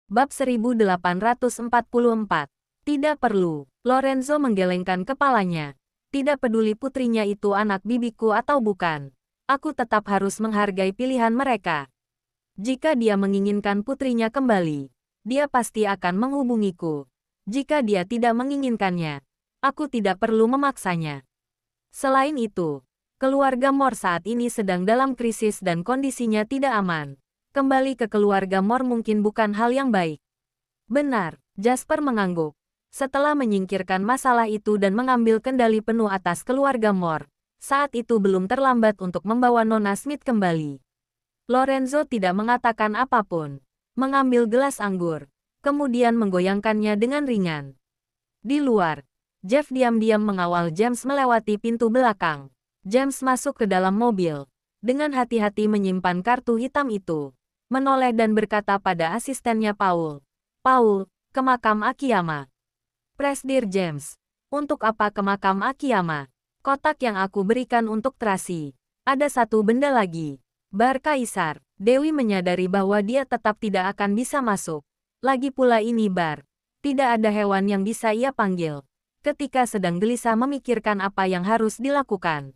Bab 1844. Tidak perlu. Lorenzo menggelengkan kepalanya. Tidak peduli putrinya itu anak bibiku atau bukan. Aku tetap harus menghargai pilihan mereka. Jika dia menginginkan putrinya kembali, dia pasti akan menghubungiku. Jika dia tidak menginginkannya, aku tidak perlu memaksanya. Selain itu, keluarga Moore saat ini sedang dalam krisis dan kondisinya tidak aman. Kembali ke keluarga Moore mungkin bukan hal yang baik. Benar, Jasper mengangguk. Setelah menyingkirkan masalah itu dan mengambil kendali penuh atas keluarga Moore, saat itu belum terlambat untuk membawa Nona Smith kembali. Lorenzo tidak mengatakan apapun. Mengambil gelas anggur, kemudian menggoyangkannya dengan ringan. Di luar, Jeff diam-diam mengawal James melewati pintu belakang. James masuk ke dalam mobil, dengan hati-hati menyimpan kartu hitam itu. Menoleh dan berkata pada asistennya Paul, "Paul, ke makam Akiyama." "Presdir James, untuk apa ke makam Akiyama?" "Kotak yang aku berikan untuk Tracy. Ada satu benda lagi. Bar Kaisar." Dewi menyadari bahwa dia tetap tidak akan bisa masuk. Lagi pula ini bar. Tidak ada hewan yang bisa ia panggil. Ketika sedang gelisah memikirkan apa yang harus dilakukan,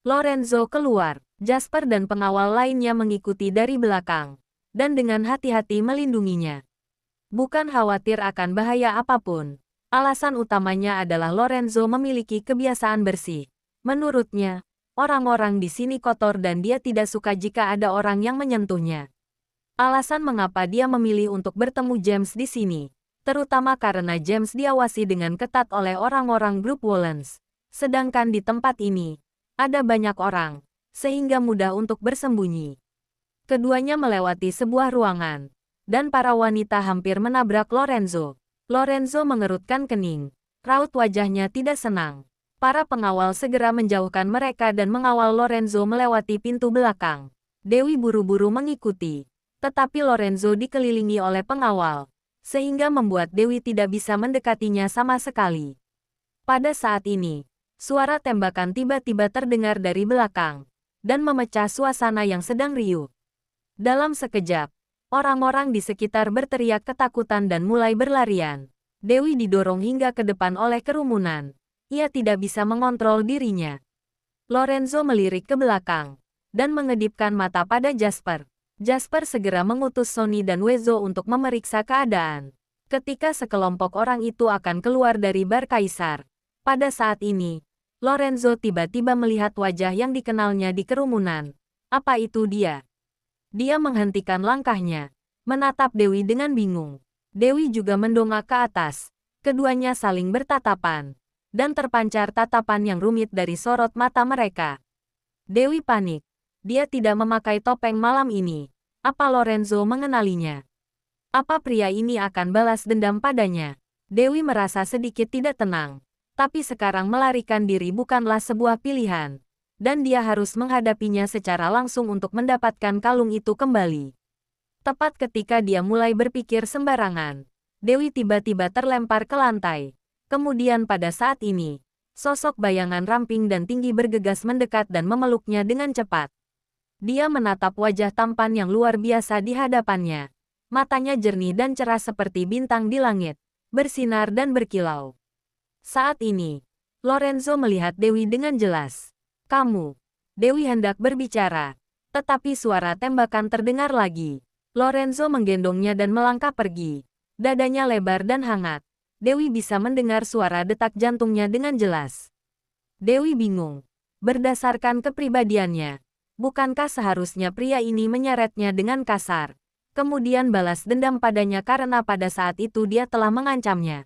Lorenzo keluar. Jasper dan pengawal lainnya mengikuti dari belakang, dan dengan hati-hati melindunginya. Bukan khawatir akan bahaya apapun. Alasan utamanya adalah Lorenzo memiliki kebiasaan bersih. Menurutnya, orang-orang di sini kotor dan dia tidak suka jika ada orang yang menyentuhnya. Alasan mengapa dia memilih untuk bertemu James di sini, terutama karena James diawasi dengan ketat oleh orang-orang grup Wollens. Sedangkan di tempat ini, ada banyak orang, sehingga mudah untuk bersembunyi. Keduanya melewati sebuah ruangan, dan para wanita hampir menabrak Lorenzo. Lorenzo mengerutkan kening. Raut wajahnya tidak senang. Para pengawal segera menjauhkan mereka dan mengawal Lorenzo melewati pintu belakang. Dewi buru-buru mengikuti, tetapi Lorenzo dikelilingi oleh pengawal, sehingga membuat Dewi tidak bisa mendekatinya sama sekali. Pada saat ini, suara tembakan tiba-tiba terdengar dari belakang, dan memecah suasana yang sedang riuh. Dalam sekejap, orang-orang di sekitar berteriak ketakutan dan mulai berlarian. Dewi didorong hingga ke depan oleh kerumunan. Ia tidak bisa mengontrol dirinya. Lorenzo melirik ke belakang, dan mengedipkan mata pada Jasper. Jasper segera mengutus Sonny dan Wezo untuk memeriksa keadaan. Ketika sekelompok orang itu akan keluar dari bar Kaisar, pada saat ini, Lorenzo tiba-tiba melihat wajah yang dikenalnya di kerumunan. Apa itu dia? Dia menghentikan langkahnya, menatap Dewi dengan bingung. Dewi juga mendongak ke atas. Keduanya saling bertatapan, dan terpancar tatapan yang rumit dari sorot mata mereka. Dewi panik. Dia tidak memakai topeng malam ini. Apa Lorenzo mengenalinya? Apa pria ini akan balas dendam padanya? Dewi merasa sedikit tidak tenang. Tapi sekarang melarikan diri bukanlah sebuah pilihan. Dan dia harus menghadapinya secara langsung untuk mendapatkan kalung itu kembali. Tepat ketika dia mulai berpikir sembarangan, Dewi tiba-tiba terlempar ke lantai. Kemudian pada saat ini, sosok bayangan ramping dan tinggi bergegas mendekat dan memeluknya dengan cepat. Dia menatap wajah tampan yang luar biasa di hadapannya. Matanya jernih dan cerah seperti bintang di langit, bersinar dan berkilau. Saat ini, Lorenzo melihat Dewi dengan jelas. "Kamu." Dewi hendak berbicara, tetapi suara tembakan terdengar lagi. Lorenzo menggendongnya dan melangkah pergi. Dadanya lebar dan hangat. Dewi bisa mendengar suara detak jantungnya dengan jelas. Dewi bingung. Berdasarkan kepribadiannya, bukankah seharusnya pria ini menyeretnya dengan kasar, kemudian balas dendam padanya karena pada saat itu dia telah mengancamnya?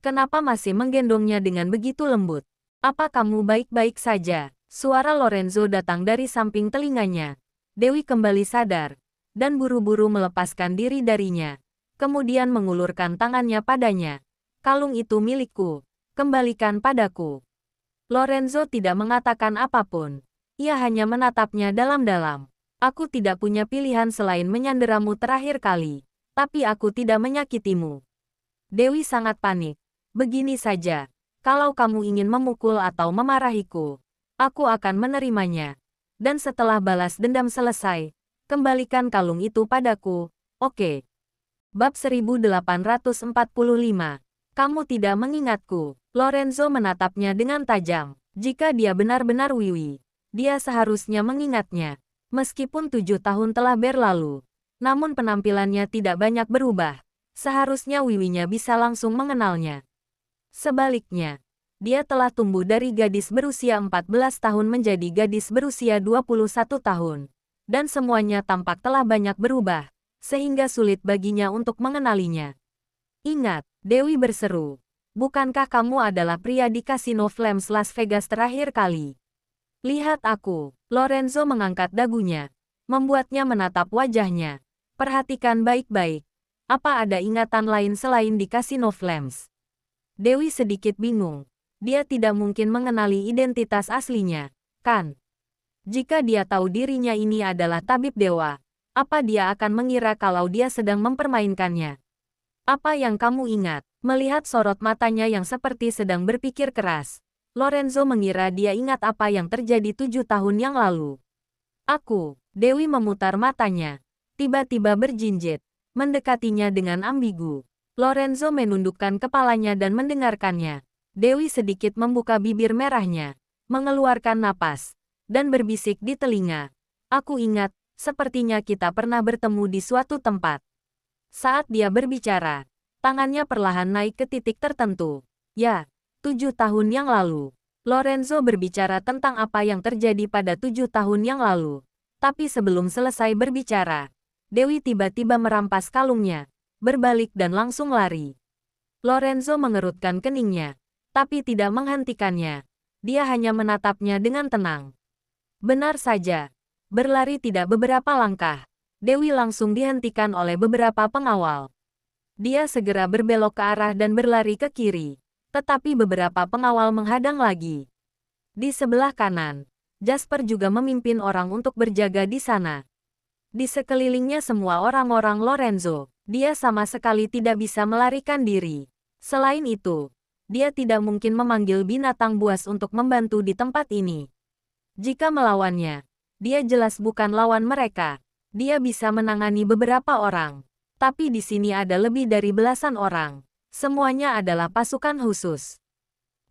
Kenapa masih menggendongnya dengan begitu lembut? "Apa kamu baik-baik saja?" Suara Lorenzo datang dari samping telinganya. Dewi kembali sadar, dan buru-buru melepaskan diri darinya. Kemudian mengulurkan tangannya padanya. "Kalung itu milikku. Kembalikan padaku." Lorenzo tidak mengatakan apapun. Ia hanya menatapnya dalam-dalam. "Aku tidak punya pilihan selain menyanderamu terakhir kali. Tapi aku tidak menyakitimu." Dewi sangat panik. "Begini saja, kalau kamu ingin memukul atau memarahiku, aku akan menerimanya. Dan setelah balas dendam selesai, kembalikan kalung itu padaku, oke?" Bab 1845. Kamu tidak mengingatku. Lorenzo menatapnya dengan tajam. Jika dia benar-benar Wiwi, dia seharusnya mengingatnya. Meskipun 7 tahun telah berlalu, namun penampilannya tidak banyak berubah. Seharusnya Wiwinya bisa langsung mengenalnya. Sebaliknya, dia telah tumbuh dari gadis berusia 14 tahun menjadi gadis berusia 21 tahun. Dan semuanya tampak telah banyak berubah, sehingga sulit baginya untuk mengenalinya. Ingat, Dewi berseru. Bukankah kamu adalah pria di Kasino Flames Las Vegas terakhir kali? Lihat aku. Lorenzo mengangkat dagunya, membuatnya menatap wajahnya. Perhatikan baik-baik. Apa ada ingatan lain selain di Kasino Flames? Dewi sedikit bingung. Dia tidak mungkin mengenali identitas aslinya, kan? Jika dia tahu dirinya ini adalah tabib dewa, apa dia akan mengira kalau dia sedang mempermainkannya? Apa yang kamu ingat? Melihat sorot matanya yang seperti sedang berpikir keras, Lorenzo mengira dia ingat apa yang terjadi 7 tahun yang lalu. Aku, Dewi memutar matanya, tiba-tiba berjinjit, mendekatinya dengan ambigu. Lorenzo menundukkan kepalanya dan mendengarkannya. Dewi sedikit membuka bibir merahnya, mengeluarkan napas, dan berbisik di telinga. Aku ingat, sepertinya kita pernah bertemu di suatu tempat. Saat dia berbicara, tangannya perlahan naik ke titik tertentu. Ya, 7 tahun yang lalu. Lorenzo berbicara tentang apa yang terjadi pada 7 tahun yang lalu. Tapi sebelum selesai berbicara, Dewi tiba-tiba merampas kalungnya, berbalik dan langsung lari. Lorenzo mengerutkan keningnya, tapi tidak menghentikannya. Dia hanya menatapnya dengan tenang. Benar saja. Berlari tidak beberapa langkah, Dewi langsung dihentikan oleh beberapa pengawal. Dia segera berbelok ke arah dan berlari ke kiri, tetapi beberapa pengawal menghadang lagi. Di sebelah kanan, Jasper juga memimpin orang untuk berjaga di sana. Di sekelilingnya semua orang-orang Lorenzo, dia sama sekali tidak bisa melarikan diri. Selain itu, dia tidak mungkin memanggil binatang buas untuk membantu di tempat ini. Jika melawannya, dia jelas bukan lawan mereka. Dia bisa menangani beberapa orang. Tapi di sini ada lebih dari belasan orang. Semuanya adalah pasukan khusus.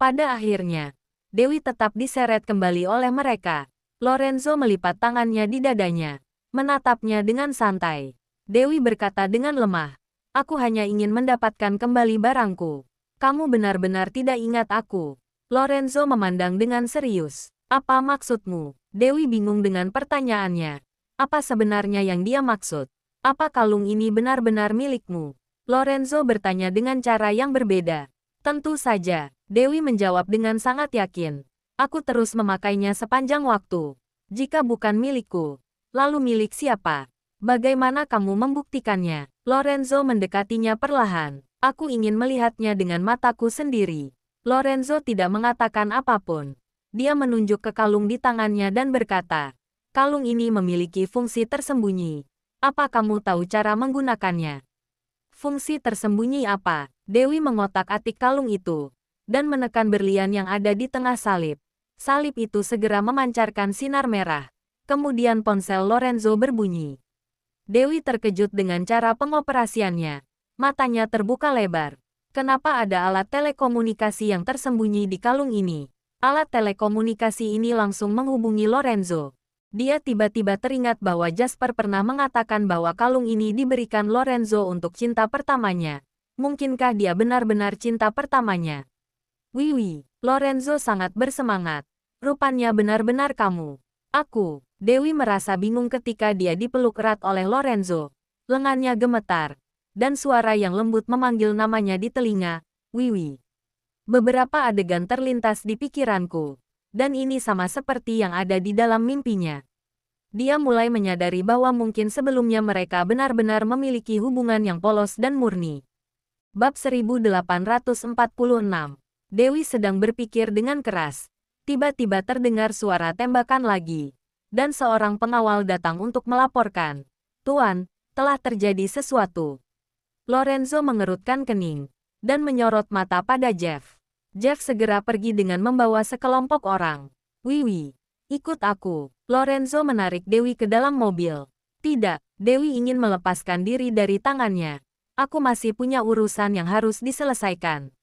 Pada akhirnya, Dewi tetap diseret kembali oleh mereka. Lorenzo melipat tangannya di dadanya, menatapnya dengan santai. Dewi berkata dengan lemah, "Aku hanya ingin mendapatkan kembali barangku. Kamu benar-benar tidak ingat aku." Lorenzo memandang dengan serius. "Apa maksudmu?" Dewi bingung dengan pertanyaannya. Apa sebenarnya yang dia maksud? Apa kalung ini benar-benar milikmu? Lorenzo bertanya dengan cara yang berbeda. Tentu saja, Dewi menjawab dengan sangat yakin. Aku terus memakainya sepanjang waktu. Jika bukan milikku, lalu milik siapa? Bagaimana kamu membuktikannya? Lorenzo mendekatinya perlahan. Aku ingin melihatnya dengan mataku sendiri. Lorenzo tidak mengatakan apapun. Dia menunjuk ke kalung di tangannya dan berkata, "Kalung ini memiliki fungsi tersembunyi. Apa kamu tahu cara menggunakannya?" "Fungsi tersembunyi apa?" Dewi mengotak-atik kalung itu, dan menekan berlian yang ada di tengah salib. Salib itu segera memancarkan sinar merah. Kemudian ponsel Lorenzo berbunyi. Dewi terkejut dengan cara pengoperasiannya. Matanya terbuka lebar. Kenapa ada alat telekomunikasi yang tersembunyi di kalung ini? Alat telekomunikasi ini langsung menghubungi Lorenzo. Dia tiba-tiba teringat bahwa Jasper pernah mengatakan bahwa kalung ini diberikan Lorenzo untuk cinta pertamanya. Mungkinkah dia benar-benar cinta pertamanya? "Wiwi." Lorenzo sangat bersemangat. "Rupanya benar-benar kamu." "Aku." Dewi merasa bingung ketika dia dipeluk erat oleh Lorenzo. Lengannya gemetar, dan suara yang lembut memanggil namanya di telinga, "Wiwi." Beberapa adegan terlintas di pikiranku. Dan ini sama seperti yang ada di dalam mimpinya. Dia mulai menyadari bahwa mungkin sebelumnya mereka benar-benar memiliki hubungan yang polos dan murni. Bab 1846. Dewi sedang berpikir dengan keras. Tiba-tiba terdengar suara tembakan lagi. Dan seorang pengawal datang untuk melaporkan. "Tuan, telah terjadi sesuatu." Lorenzo mengerutkan kening, dan menyorot mata pada Jeff. Jeff segera pergi dengan membawa sekelompok orang. "Wiwi, ikut aku." Lorenzo menarik Dewi ke dalam mobil. Tidak, Dewi ingin melepaskan diri dari tangannya. Aku masih punya urusan yang harus diselesaikan.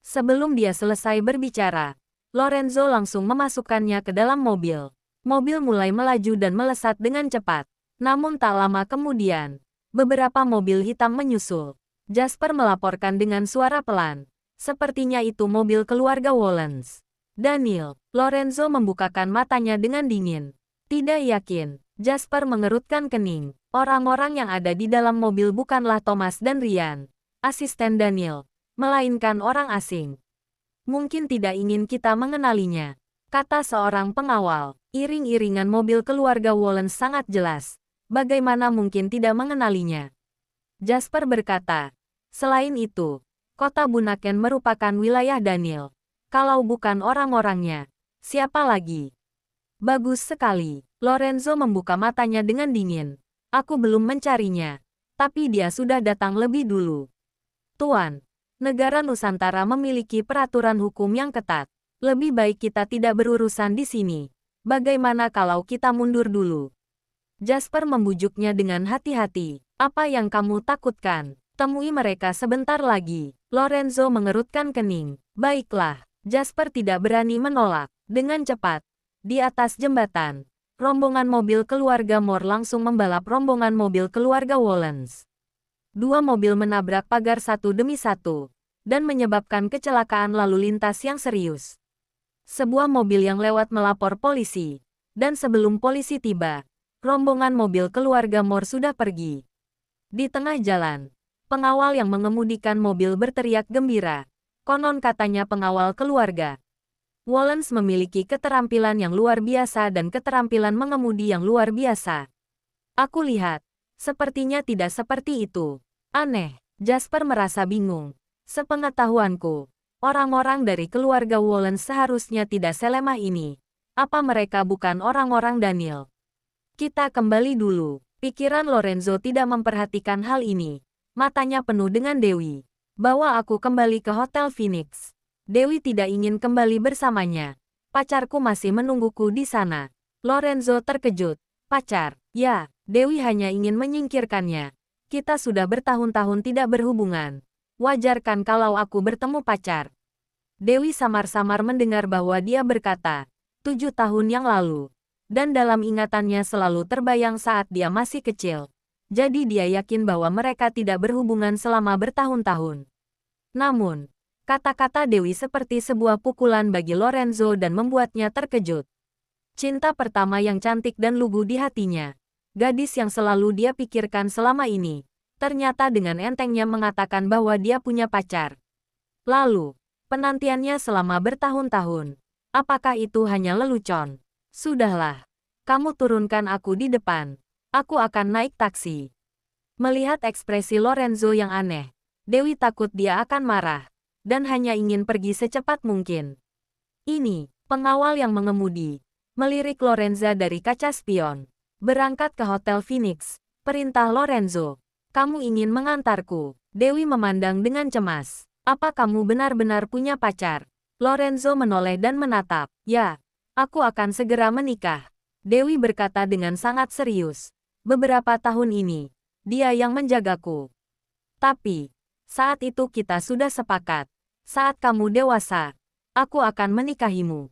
Sebelum dia selesai berbicara, Lorenzo langsung memasukkannya ke dalam mobil. Mobil mulai melaju dan melesat dengan cepat. Namun tak lama kemudian, beberapa mobil hitam menyusul. Jasper melaporkan dengan suara pelan. Sepertinya itu mobil keluarga Wallens. Daniel, Lorenzo membukakan matanya dengan dingin. Tidak yakin, Jasper mengerutkan kening. Orang-orang yang ada di dalam mobil bukanlah Thomas dan Ryan, asisten Daniel, melainkan orang asing. Mungkin tidak ingin kita mengenalinya, kata seorang pengawal. Iring-iringan mobil keluarga Wallens sangat jelas. Bagaimana mungkin tidak mengenalinya? Jasper berkata, selain itu, kota Bunaken merupakan wilayah Daniel. Kalau bukan orang-orangnya, siapa lagi? Bagus sekali. Lorenzo membuka matanya dengan dingin. Aku belum mencarinya, tapi dia sudah datang lebih dulu. Tuan, negara Nusantara memiliki peraturan hukum yang ketat. Lebih baik kita tidak berurusan di sini. Bagaimana kalau kita mundur dulu? Jasper membujuknya dengan hati-hati. Apa yang kamu takutkan? Temui mereka sebentar lagi. Lorenzo mengerutkan kening. Baiklah, Jasper tidak berani menolak. Dengan cepat, di atas jembatan, rombongan mobil keluarga Moore langsung membalap rombongan mobil keluarga Wallens. Dua mobil menabrak pagar satu demi satu, dan menyebabkan kecelakaan lalu lintas yang serius. Sebuah mobil yang lewat melapor polisi, dan sebelum polisi tiba, rombongan mobil keluarga Moore sudah pergi. Di tengah jalan, pengawal yang mengemudikan mobil berteriak gembira. Konon katanya pengawal keluarga Wallens memiliki keterampilan yang luar biasa dan keterampilan mengemudi yang luar biasa. Aku lihat, sepertinya tidak seperti itu. Aneh, Jasper merasa bingung. Sepengetahuanku, orang-orang dari keluarga Wallens seharusnya tidak selemah ini. Apa mereka bukan orang-orang Daniel? Kita kembali dulu. Pikiran Lorenzo tidak memperhatikan hal ini. Matanya penuh dengan Dewi. Bawa aku kembali ke Hotel Phoenix. Dewi tidak ingin kembali bersamanya. Pacarku masih menungguku di sana. Lorenzo terkejut. Pacar? Ya, Dewi hanya ingin menyingkirkannya. Kita sudah bertahun-tahun tidak berhubungan. Wajar kan kalau aku bertemu pacar? Dewi samar-samar mendengar bahwa dia berkata, 7 tahun yang lalu. Dan dalam ingatannya selalu terbayang saat dia masih kecil. Jadi dia yakin bahwa mereka tidak berhubungan selama bertahun-tahun. Namun, kata-kata Dewi seperti sebuah pukulan bagi Lorenzo dan membuatnya terkejut. Cinta pertama yang cantik dan lugu di hatinya. Gadis yang selalu dia pikirkan selama ini. Ternyata dengan entengnya mengatakan bahwa dia punya pacar. Lalu, penantiannya selama bertahun-tahun. Apakah itu hanya lelucon? Sudahlah, kamu turunkan aku di depan. Aku akan naik taksi. Melihat ekspresi Lorenzo yang aneh, Dewi takut dia akan marah, dan hanya ingin pergi secepat mungkin. Ini, pengawal yang mengemudi, melirik Lorenzo dari kaca spion. Berangkat ke Hotel Phoenix, perintah Lorenzo. Kamu ingin mengantarku? Dewi memandang dengan cemas. Apa kamu benar-benar punya pacar? Lorenzo menoleh dan menatap. Ya. Aku akan segera menikah. Dewi berkata dengan sangat serius. Beberapa tahun ini, dia yang menjagaku. Tapi, saat itu kita sudah sepakat. Saat kamu dewasa, aku akan menikahimu.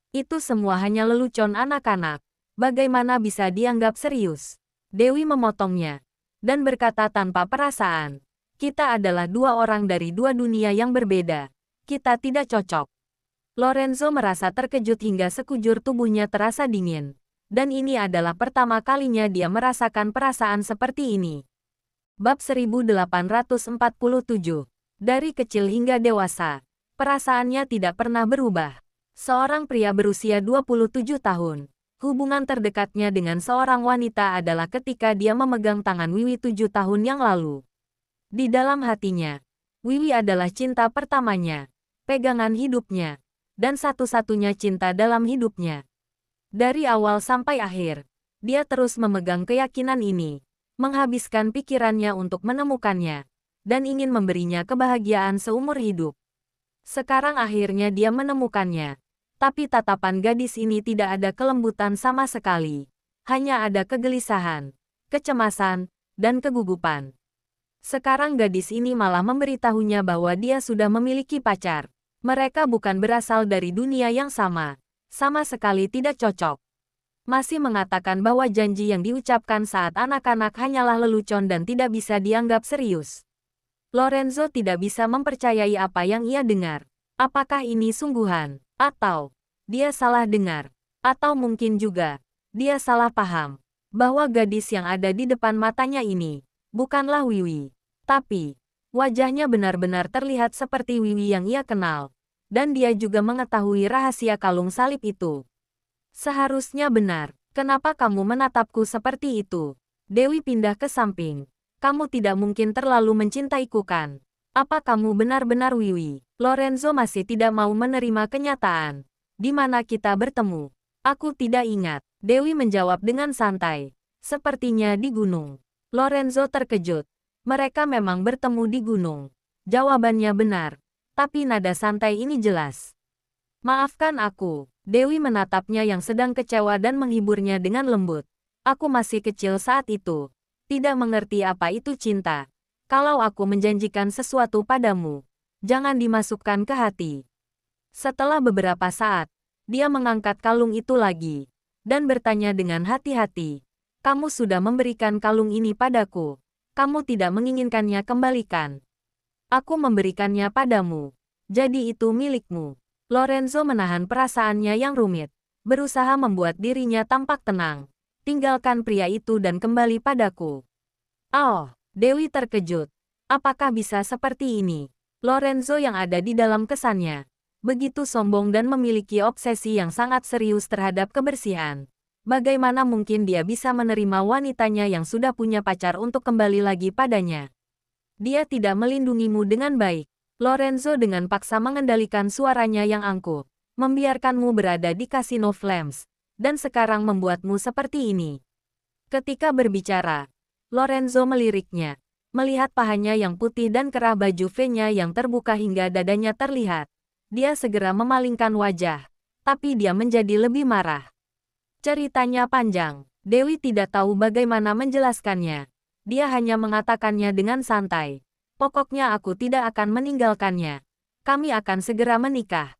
Itu semua hanya lelucon anak-anak. Bagaimana bisa dianggap serius? Dewi memotongnya, dan berkata tanpa perasaan. Kita adalah dua orang dari dua dunia yang berbeda. Kita tidak cocok. Lorenzo merasa terkejut hingga sekujur tubuhnya terasa dingin. Dan ini adalah pertama kalinya dia merasakan perasaan seperti ini. Bab 1847. Dari kecil hingga dewasa, perasaannya tidak pernah berubah. Seorang pria berusia 27 tahun. Hubungan terdekatnya dengan seorang wanita adalah ketika dia memegang tangan Wiwi 7 tahun yang lalu. Di dalam hatinya, Wiwi adalah cinta pertamanya, pegangan hidupnya, dan satu-satunya cinta dalam hidupnya. Dari awal sampai akhir, dia terus memegang keyakinan ini, menghabiskan pikirannya untuk menemukannya, dan ingin memberinya kebahagiaan seumur hidup. Sekarang akhirnya dia menemukannya, tapi tatapan gadis ini tidak ada kelembutan sama sekali. Hanya ada kegelisahan, kecemasan, dan kegugupan. Sekarang gadis ini malah memberitahunya bahwa dia sudah memiliki pacar. Mereka bukan berasal dari dunia yang sama. Sama sekali tidak cocok. Masih mengatakan bahwa janji yang diucapkan saat anak-anak hanyalah lelucon dan tidak bisa dianggap serius. Lorenzo tidak bisa mempercayai apa yang ia dengar. Apakah ini sungguhan? Atau dia salah dengar? Atau mungkin juga dia salah paham bahwa gadis yang ada di depan matanya ini bukanlah Wiwi. Tapi wajahnya benar-benar terlihat seperti Wiwi yang ia kenal. Dan dia juga mengetahui rahasia kalung salib itu. Seharusnya benar. Kenapa kamu menatapku seperti itu? Dewi pindah ke samping. Kamu tidak mungkin terlalu mencintaiku kan? Apa kamu benar-benar Wiwi? Lorenzo masih tidak mau menerima kenyataan. Di mana kita bertemu? Aku tidak ingat. Dewi menjawab dengan santai. Sepertinya di gunung. Lorenzo terkejut. Mereka memang bertemu di gunung. Jawabannya benar. Tapi nada santai ini jelas. Maafkan aku. Dewi menatapnya yang sedang kecewa dan menghiburnya dengan lembut. Aku masih kecil saat itu. Tidak mengerti apa itu cinta. Kalau aku menjanjikan sesuatu padamu, jangan dimasukkan ke hati. Setelah beberapa saat, dia mengangkat kalung itu lagi, dan bertanya dengan hati-hati. Kamu sudah memberikan kalung ini padaku. Kamu tidak menginginkannya kembalikan. Aku memberikannya padamu. Jadi itu milikmu. Lorenzo menahan perasaannya yang rumit, berusaha membuat dirinya tampak tenang. Tinggalkan pria itu dan kembali padaku. Oh, Dewi terkejut. Apakah bisa seperti ini? Lorenzo yang ada di dalam kesannya begitu sombong dan memiliki obsesi yang sangat serius terhadap kebersihan. Bagaimana mungkin dia bisa menerima wanitanya yang sudah punya pacar untuk kembali lagi padanya? Dia tidak melindungimu dengan baik. Lorenzo dengan paksa mengendalikan suaranya yang angkuh, membiarkanmu berada di Casino Flames, dan sekarang membuatmu seperti ini. Ketika berbicara, Lorenzo meliriknya, melihat pahanya yang putih dan kerah baju V-nya yang terbuka hingga dadanya terlihat. Dia segera memalingkan wajah, tapi dia menjadi lebih marah. Ceritanya panjang, Dewi tidak tahu bagaimana menjelaskannya. Dia hanya mengatakannya dengan santai. Pokoknya aku tidak akan meninggalkannya. Kami akan segera menikah.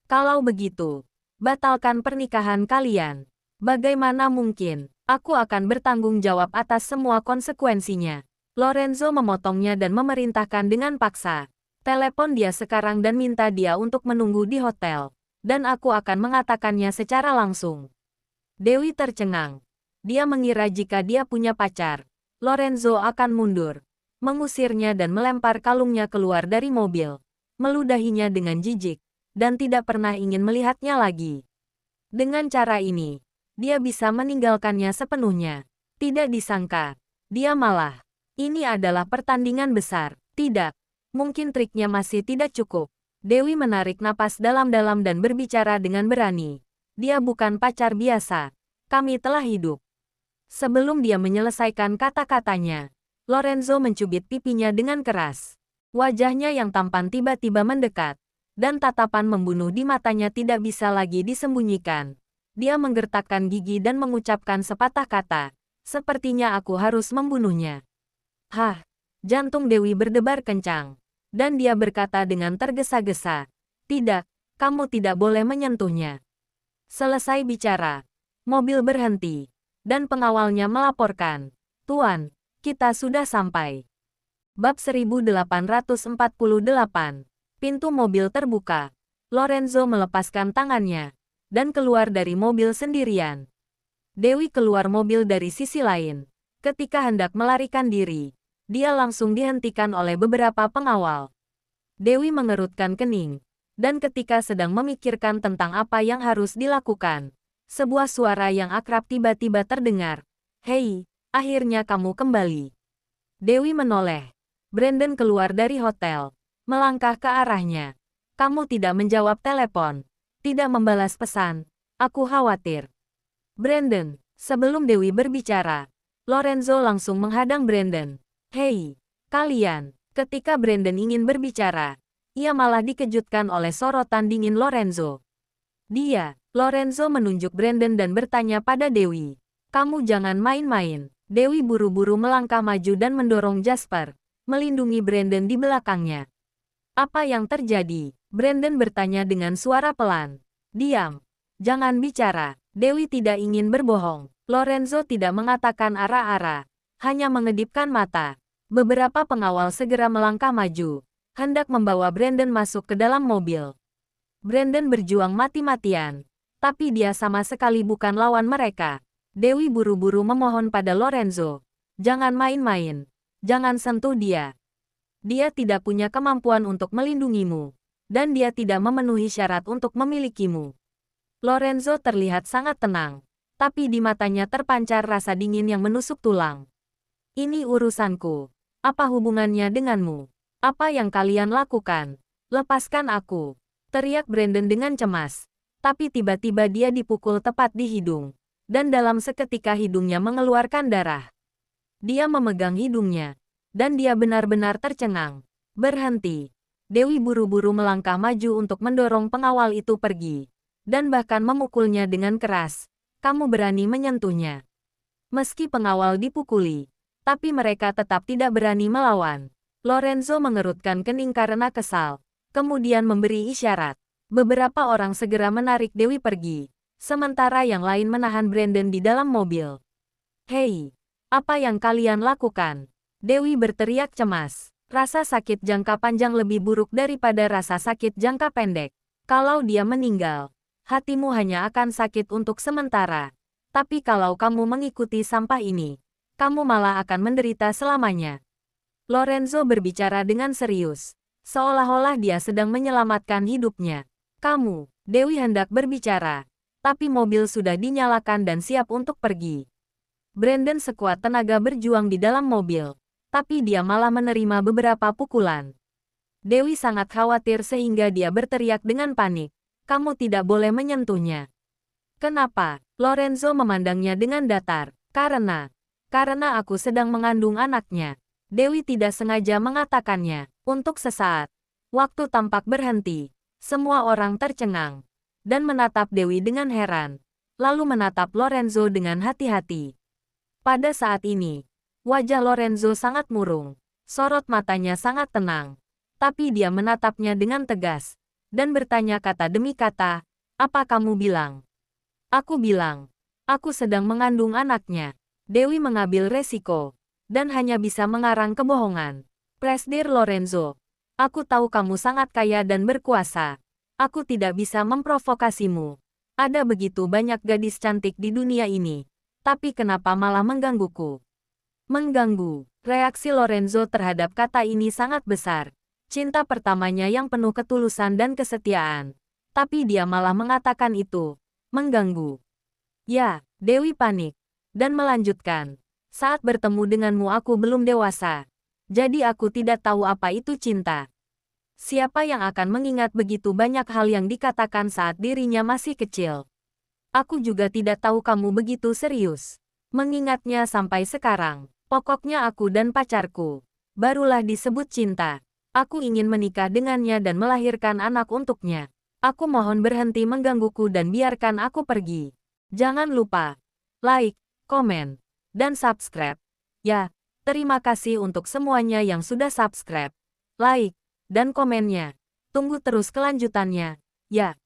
Kalau begitu, batalkan pernikahan kalian. Bagaimana mungkin? Aku akan bertanggung jawab atas semua konsekuensinya. Lorenzo memotongnya dan memerintahkan dengan paksa. Telepon dia sekarang dan minta dia untuk menunggu di hotel. Dan aku akan mengatakannya secara langsung. Dewi tercengang. Dia mengira jika dia punya pacar, Lorenzo akan mundur, mengusirnya dan melempar kalungnya keluar dari mobil, meludahinya dengan jijik, dan tidak pernah ingin melihatnya lagi. Dengan cara ini, dia bisa meninggalkannya sepenuhnya. Tidak disangka, dia malah. Ini adalah pertandingan besar. Tidak, mungkin triknya masih tidak cukup. Dewi menarik napas dalam-dalam dan berbicara dengan berani. Dia bukan pacar biasa. Kami telah hidup. Sebelum dia menyelesaikan kata-katanya, Lorenzo mencubit pipinya dengan keras. Wajahnya yang tampan tiba-tiba mendekat, dan tatapan membunuh di matanya tidak bisa lagi disembunyikan. Dia menggertakkan gigi dan mengucapkan sepatah kata, sepertinya aku harus membunuhnya. Hah, jantung Dewi berdebar kencang, dan dia berkata dengan tergesa-gesa, tidak, kamu tidak boleh menyentuhnya. Selesai bicara, mobil berhenti, dan pengawalnya melaporkan, Tuan, kita sudah sampai. Bab 1848. Pintu mobil terbuka. Lorenzo melepaskan tangannya dan keluar dari mobil sendirian. Dewi keluar mobil dari sisi lain. Ketika hendak melarikan diri, dia langsung dihentikan oleh beberapa pengawal. Dewi mengerutkan kening, dan ketika sedang memikirkan tentang apa yang harus dilakukan, sebuah suara yang akrab tiba-tiba terdengar. Hei, akhirnya kamu kembali. Dewi menoleh. Brandon keluar dari hotel, melangkah ke arahnya. Kamu tidak menjawab telepon, tidak membalas pesan. Aku khawatir. Brandon, sebelum Dewi berbicara, Lorenzo langsung menghadang Brandon. Hei, kalian. Ketika Brandon ingin berbicara, ia malah dikejutkan oleh sorotan dingin Lorenzo. Lorenzo menunjuk Brandon dan bertanya pada Dewi. Kamu jangan main-main. Dewi buru-buru melangkah maju dan mendorong Jasper. melindungi Brandon di belakangnya. Apa yang terjadi? Brandon bertanya dengan suara pelan. Diam. Jangan bicara. Dewi tidak ingin berbohong. Lorenzo tidak mengatakan arah-arah, hanya mengedipkan mata. Beberapa pengawal segera melangkah maju, hendak membawa Brandon masuk ke dalam mobil. Brandon berjuang mati-matian, tapi dia sama sekali bukan lawan mereka. Dewi buru-buru memohon pada Lorenzo, jangan main-main, jangan sentuh dia. Dia tidak punya kemampuan untuk melindungimu, dan dia tidak memenuhi syarat untuk memilikimu. Lorenzo terlihat sangat tenang, tapi di matanya terpancar rasa dingin yang menusuk tulang. Ini urusanku. Apa hubungannya denganmu? Apa yang kalian lakukan? Lepaskan aku, teriak Brandon dengan cemas. Tapi tiba-tiba dia dipukul tepat di hidung, dan dalam seketika hidungnya mengeluarkan darah. Dia memegang hidungnya, dan dia benar-benar tercengang. Berhenti. Dewi buru-buru melangkah maju untuk mendorong pengawal itu pergi, dan bahkan memukulnya dengan keras. Kamu berani menyentuhnya. Meski pengawal dipukuli, tapi mereka tetap tidak berani melawan. Lorenzo mengerutkan kening karena kesal, kemudian memberi isyarat. Beberapa orang segera menarik Dewi pergi, sementara yang lain menahan Brandon di dalam mobil. Hei, apa yang kalian lakukan? Dewi berteriak cemas. Rasa sakit jangka panjang lebih buruk daripada rasa sakit jangka pendek. Kalau dia meninggal, hatimu hanya akan sakit untuk sementara. Tapi kalau kamu mengikuti sampah ini, kamu malah akan menderita selamanya. Lorenzo berbicara dengan serius, seolah-olah dia sedang menyelamatkan hidupnya. Kamu, Dewi hendak berbicara, tapi mobil sudah dinyalakan dan siap untuk pergi. Brandon sekuat tenaga berjuang di dalam mobil, tapi dia malah menerima beberapa pukulan. Dewi sangat khawatir sehingga dia berteriak dengan panik, kamu tidak boleh menyentuhnya. Kenapa? Lorenzo memandangnya dengan datar. Karena aku sedang mengandung anaknya. Dewi tidak sengaja mengatakannya. Untuk sesaat, waktu tampak berhenti. Semua orang tercengang dan menatap Dewi dengan heran, lalu menatap Lorenzo dengan hati-hati. Pada saat ini, wajah Lorenzo sangat murung, sorot matanya sangat tenang, tapi dia menatapnya dengan tegas, dan bertanya kata demi kata, apa kamu bilang? Aku bilang, aku sedang mengandung anaknya. Dewi mengambil resiko, dan hanya bisa mengarang kebohongan. Presdir Lorenzo, aku tahu kamu sangat kaya dan berkuasa. Aku tidak bisa memprovokasimu. Ada begitu banyak gadis cantik di dunia ini, tapi kenapa malah menggangguku? Mengganggu. Reaksi Lorenzo terhadap kata ini sangat besar. Cinta pertamanya yang penuh ketulusan dan kesetiaan. Tapi dia malah mengatakan itu. Mengganggu. Ya, Dewi panik. Dan melanjutkan. Saat bertemu denganmu aku belum dewasa. Jadi aku tidak tahu apa itu cinta. Siapa yang akan mengingat begitu banyak hal yang dikatakan saat dirinya masih kecil? Aku juga tidak tahu kamu begitu serius mengingatnya sampai sekarang. Pokoknya aku dan pacarku barulah disebut cinta. Aku ingin menikah dengannya dan melahirkan anak untuknya. Aku mohon berhenti menggangguku dan biarkan aku pergi. Jangan lupa like, komen, dan subscribe. Ya, terima kasih untuk semuanya yang sudah subscribe, like, dan komennya. Tunggu terus kelanjutannya. Ya.